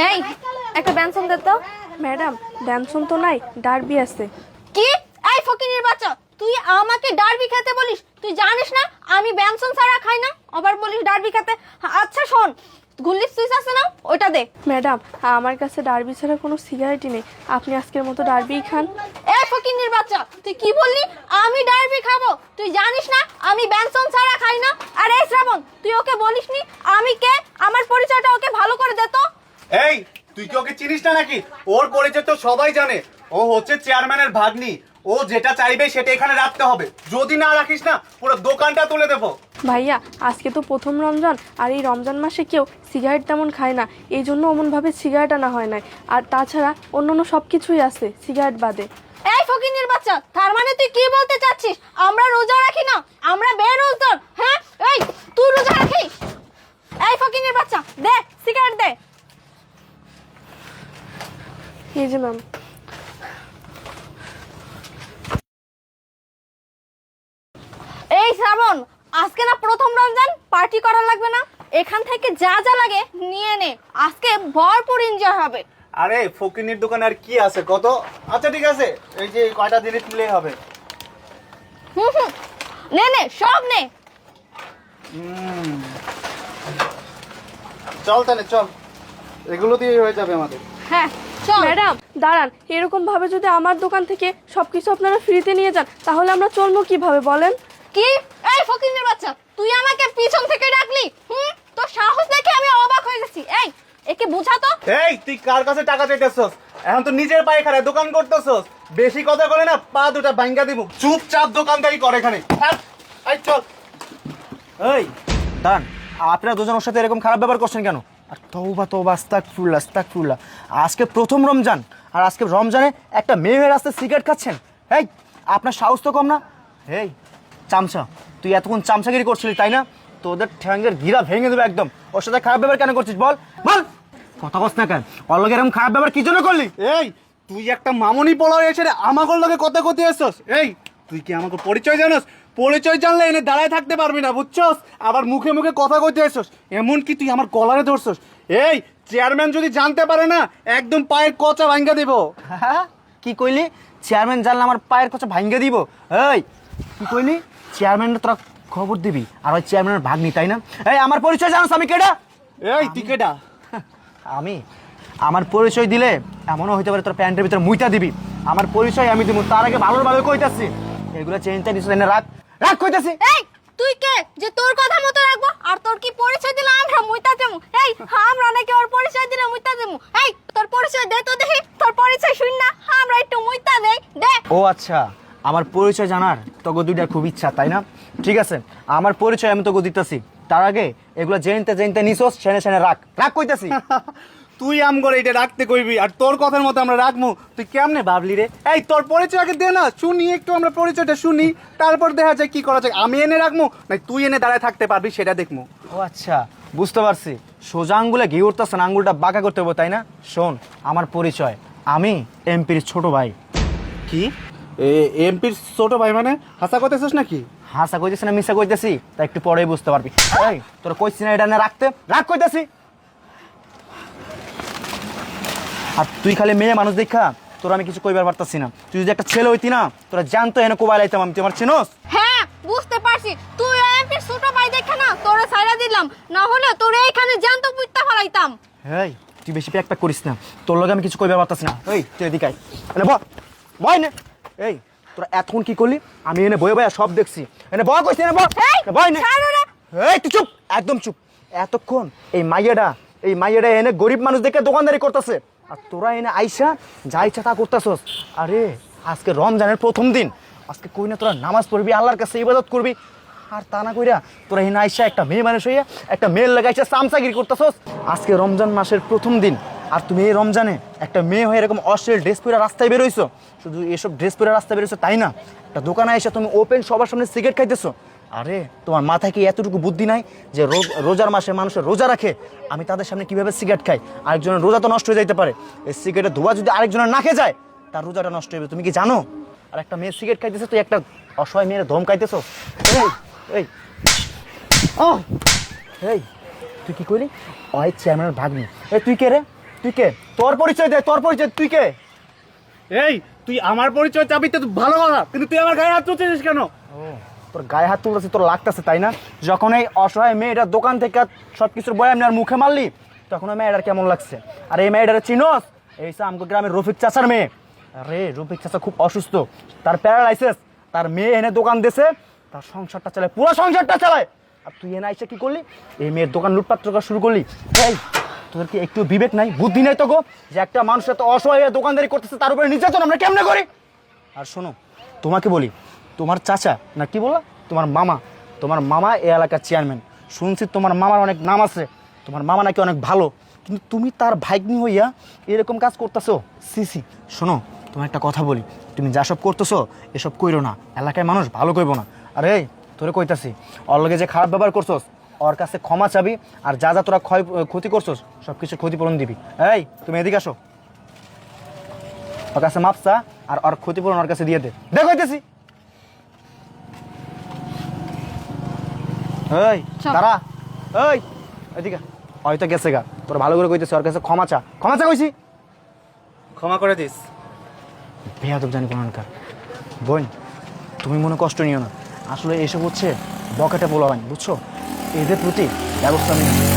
এই একটা ব্যঞ্জন দে তো। ম্যাডাম ব্যঞ্জন তো নাই, ডারবি আছে। কি? এই ফকিনীর বাচ্চা, তুই আমাকে ডারবি খেতে বলিস? তুই জানিস না আমি ব্যঞ্জন ছাড়া খাই না, আবার বলিস ডারবি খেতে? আচ্ছা শোন, গুল্লি সুইচ আছে না, ওইটা দে। ম্যাডাম আমার কাছে ডারবি ছাড়া কোনো সিগারেটই নেই, আপনি আজকের মতো ডারবিই খান। এই ফকিনীর বাচ্চা, তুই কি বললি? আমি ডারবি খাবো? তুই জানিস না আমি ব্যঞ্জন ছাড়া খাই না? আর এই শ্রাবণ, তুই ওকে বলিসনি আমি কে? আমার পরিচয়টা ওকে ভালো করে দে তো। এই তুই কি ওকে চিনিস না নাকি? ওর পরিচয় তো সবাই জানে। ও হচ্ছে চেয়ারম্যানের ভাগ্নি। ও যেটা চাইবে সেটা এখানে রাখতে হবে, যদি না রাখিস না পুরো দোকানটা তুলে দেবো। ভাইয়া আজকে তো প্রথম রমজান, আর এই রমজান মাসে কেউ সিগারেট তেমন খায় না, এই জন্য অমনভাবে সিগারেট আনা হয় না। আর তাছাড়া অন্যান্য সব কিছুই আছে সিগারেট বাদে। এই ফকিনীর বাচ্চা, তার মানে তুই কি বলতে চাচ্ছিস আমরা রোজা রাখি না, আমরা বেরোজগার? হ্যাঁ, এই তুই রোজা রাখিস? এই ফকিনীর বাচ্চা, দে সিগারেট দে। এই যে ম্যাম। এই শ্রাবণ, আজকে না প্রথম রমজান, পার্টি করা লাগবে না? এখান থেকে যা যা লাগে নিয়ে নে, আজকে ভরপুর এনজয় হবে। আরে ফকিনির দোকানে আর কি আছে কত? আচ্ছা ঠিক আছে, এই যে কয়টা জিনিস নিলেই হবে। হুম, নে নে সব নে। চল তাহলে চল, এগুলো দিয়ে হয়ে যাবে আমাদের। হ্যাঁ চল। ম্যাডাম দাঁড়ান, এরকম ভাবে যদি আমার দোকান থেকে সবকিছু আপনারা ফ্রিতে নিয়ে যান তাহলে আমরা চলবো কিভাবে বলেন? কি? এই ফকিনীর বাচ্চা, তুই আমাকে পিছন থেকে ডাকলি? তোর সাহস দেখে আমি অবাক হয়ে গেছি। এই একে বুঝা তো। এই তুই কার কাছে টাকা চাইতেছস? এখন তো নিজের পায়ে খাড়া দোকান করতেছস। বেশি কথা বলে না পা দুটা ভাঙ্গা দিব। চুপচাপ দোকানদারি কর এখানে। এই চল। এই দাঁড়ান, আপনারা দুজন ওর সাথে এরকম খারাপ ব্যবহার করছেন কেন? আর তওবা তওবা, আস্তাগফিরুল্লাহ আস্তাগফিরুল্লাহ। আজকে প্রথম রমজান, আর আজকে রমজানে একটা মেয়ে রাস্তায় সিগারেট খাচ্ছেন। এই আপনার সাহস তো কম না? এই চামচা, তুই এতক্ষণ চামচাগিরি করছিলি তাই না? তোদের ঠ্যাঙ্গের গিরা ভেঙে দেবে একদম। ওর সাথে খারাপ ব্যবহার কেন করছিস বল বল? কথা কস না কেন? ওর লগে এরকম খারাপ ব্যবহার কি জন্য করলি? এই তুই একটা মামুনি পোলাও এসে আমাগর লগে কথা কতে আসছস? এই তুই কি আমাকে পরিচয় জানোস? পরিচয় জানলে এনে দাঁড়ায় থাকতে পারবি না, বুঝছস? আবার মুখে মুখে কথা কইতে আসছস, এমন কি তুই আমার কলারে ধরছস? এই চেয়ারম্যান যদি জানতে পারে না একদম পায়ের কচা ভাঙ্গা দিব। হ্যাঁ কি কইলি? চেয়ারম্যান জানলে আমার পায়ের কাছে ভাঙ্গে দিব? এই কি কইলি? চেয়ারম্যান তোরা খবর দিবি, আর ওই চেয়ারম্যানের ভাগ্নি তাই না? এই আমার পরিচয় জানোস আমি কেডা? এই তুই কেডা? আমি আমার পরিচয় দিলে এমনও হইতে পারে তোর প্যান্টের ভিতরে মুইতা দিবি। আমার পরিচয় আমি দিব, তার আগে ভালোভাবে কইতাছি এগুলো চেঞ্জটা দিছ না, রাখ রাখ কইতাছি। এই তুই কে যে তোর কথা মতো রাখবো? আর তোর কি পরিচয় দিলে আমরা মুইতা দেবো? এই আমরা নাকি ওর পরিচয় দিলে মুইতা দেবো? এই তোর পরিচয় দে তো দেখি, তোর পরিচয় শুন না আমরা একটু মুইতা দেই দে। ও আচ্ছা, আমার পরিচয় জানার তোকে দুইটার খুব ইচ্ছা তাই না? ঠিক আছে, আমার পরিচয় আমি তোকে দিতেছি। তার আগে এগুলো জেনতে জেনতে নিছোস, সেনে সেনে রাখ রাখ কইতাছি। তুই আম করে এটা রাখতে কইবি আর তোর কথার মতো আমরা রাখবো? তুই কেমনে ভাবলি রে? এই তোর পরিচয় আগে দে না, শুনি একটু, আমরা পরিচয়টা শুনি, তারপর দেখা যায় কি করা যায়। আমি এনে রাখবো না তুই এনে দাঁড়ায় থাকতে পারবি সেটা দেখবো। ও আচ্ছা বুঝতে পারছি, সোজা আঙ্গুলে ঘি উঠতেছে না, আঙ্গুলটা বাঁকা করতে হবে তাই না? শোন আমার পরিচয়, আমি এমপির ছোট ভাই। কি এমপির ছোট ভাই মানে? হাসা করতেছিস নাকি? হাসা কইতেছি না মিশা কইতেছি তা একটু পরেই বুঝতে পারবি। এই তোরা কইছিস না এটা না রাখতে, রাখ কইতাছি। আর তুই খালি মেয়ে মানুষ দেখা তোর আমি কিছু কইবার পারতাছি না। তুই যদি একটা ছেলে হইতি না তোরা জানতো এনে কোবাই লাইতাম আমি, তুই আমার চিনোস? হ্যাঁ বুঝতে পারছি, তুই এমপির ছোট ভাই দেখে না তোরে ছাইড়া দিলাম, না হলে তোরে এইখানে জ্যান্ত পুইত্তা ফেলাইতাম। হেই তুই বেশি প্যাক প্যাক করিস না, তোর লগে আমি কিছু কইবার পারতাছি না। এই তুই এদিকে আয়, এনে বল বয় নে। এই তোরা এতক্ষণ কি করলি? আমি এনে বয়ে বয়া সব দেখছি, এনে বয় কইছি না বল বয় নে। এই তুই চুপ, একদম চুপ। এতক্ষণ এই মাইয়াটা এনে গরিব মানুষ দেখে দোকানদারি করতেছে, আর তোরা এনে আইসা যা ইচ্ছা তা করতেছস। আরে আজকে রমজানের প্রথম দিন, আজকে কই না তোরা নামাজ পড়বি, আল্লাহর কাছে ইবাদত করবি, আর তা না কইরা তোরা এনে আইসা একটা মেয়ে মানুষ হইয়া একটা মেয়ের লাগাইছা চামচাগিরি করতেছস। আজকে রমজান মাসের প্রথম দিন, আর তুমি এই রমজানে একটা মেয়ে হয়ে এরকম অশ্লীল ড্রেস পরে রাস্তায় বেরোইছো। শুধু এসব ড্রেস পরে রাস্তায় বেরোইছো তাই না, একটা দোকানে এসে তুমি ওপেন সবার সামনে সিগারেট খাইতেছো। আরে তোমার মাথায় কি এতটুকু বুদ্ধি নাই যে রোজার মাসে মানুষের রোজা রাখে, আমি তাদের সামনে কিভাবে সিগারেট খাই? আরেকজনের রোজা তো নষ্ট হয়ে যাইতে পারে, এই সিগারেটের ধোঁয়া যদি আরেকজনের নাকে যায় তার রোজাটা নষ্ট হবে, তুমি কি জানো? আর একটা মেয়ে সিগারেট খাইতেছে, তুই একটা অসহায় মেয়ের ধমকাইতেছো। এই এই ও এই তুই কি কইলি? ওই চেয়ারম্যানের ভাগ্নি। এই তুই কে রে? তুই কে? তোর পরিচয় দে, তোর পরিচয়, তুই কে? এই তুই আমার পরিচয় চাবি তো ভালো কথা, কিন্তু তুই আমার গায়ে হাত তুলছিস কেন? তোর গায়ে হাত তুলতেছে, তোর লাগতেছে তাই না? যখন এই অসহায় মেয়েটার দোকান থেকে সব কিছুর বয়াম নেওয়ার মুখে মারলি, তখন ওই মেয়েটার কেমন লাগছে? আর এই মেয়েটার চিনোস? এই আমগো গ্রামের রফিক চাচার মেয়ে। আরে রফিক চাচা খুব অসুস্থ, তার প্যারালাইসিস, তার মেয়ে এনে দোকান দিয়েছে, তার সংসারটা চালায়, পুরো সংসারটা চালায়। আর তুই এনে আইসা কি করলি? এই মেয়ের দোকান লুটপাট করা শুরু করলি। এই তোদের কি একটু বিবেক নাই, বুদ্ধি নাই তো গো, যে একটা মানুষ এত অসহায় হয়ে দোকানদারি করতেছে, তার উপরে নির্যাতন আমরা কেমনে করি? আর শোনো, তোমাকে বলি, তোমার চাচা না কি বললা, তোমার মামা এই এলাকার চেয়ারম্যান। শুনছি তোমার মামার অনেক নাম আছে, তোমার মামা নাকি অনেক ভালো, কিন্তু তুমি তার ভাগ্নি হইয়া এরকম কাজ করতেছো। সিসি শোনো, তোমার একটা কথা বলি, তুমি যা সব করতেছো এসব কইরো না, এলাকায় মানুষ ভালো কইব না। আরে এই তোরে কইতাছি, ওর লগে যে খারাপ ব্যবহার করছোস, ওর কাছে ক্ষমা চাবি, আর যা যা তোরা ক্ষতি করছোস সব কিছু ক্ষতিপূরণ দিবি। এই তুমি এদিকে আসো, ওর কাছে মাপসা আর ওর ক্ষতিপূরণ ওর কাছে দিয়ে দে। দেখ হইতেছি। এই চল। দাঁড়া, এই এদিকে, হয়তো গেছে গা, তোর ভালো করে কইতেছি, ওর কাছে ক্ষমা চা কইছি। ক্ষমা করে দিস। বেয়াদব জানি কোনকার। বোন, তুমি মনে কষ্ট নিও না, আসলে এসব হচ্ছে বকেটে পোলাবান, বুঝছো? এদের প্রতি ব্যবস্থা নিও।